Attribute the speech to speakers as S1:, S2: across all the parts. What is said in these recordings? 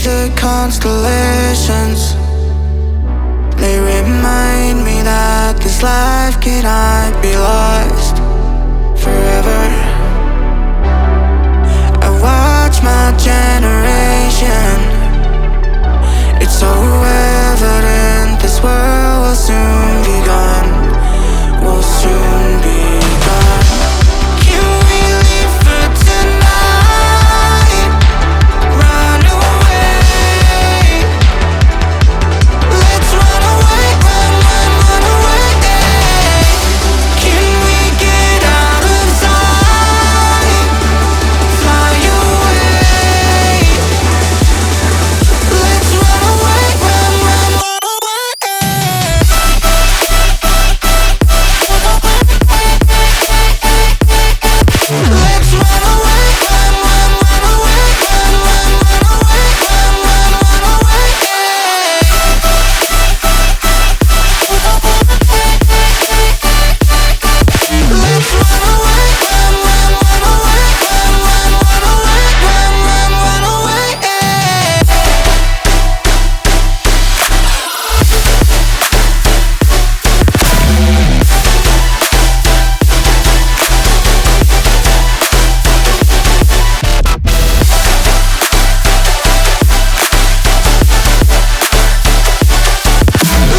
S1: the constellations. They remind me that this life cannot be lost forever. I watch my generation. It's so evident this world will soon be gone. Will soon be gone. Can we leave for tonight? Run away. Let's run away, run away. Can we get out of sight? Fly away. Let's run away, run away. Let's run away, run away, run away, run away.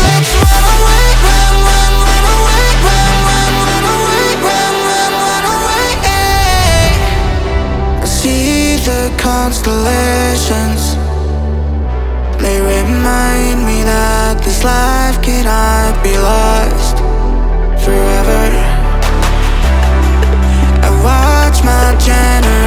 S1: Let's run away, run away, run away. Let's run away, run away, run away. I see the constellations. They remind me that this life cannot be lost forever. I watch my generation.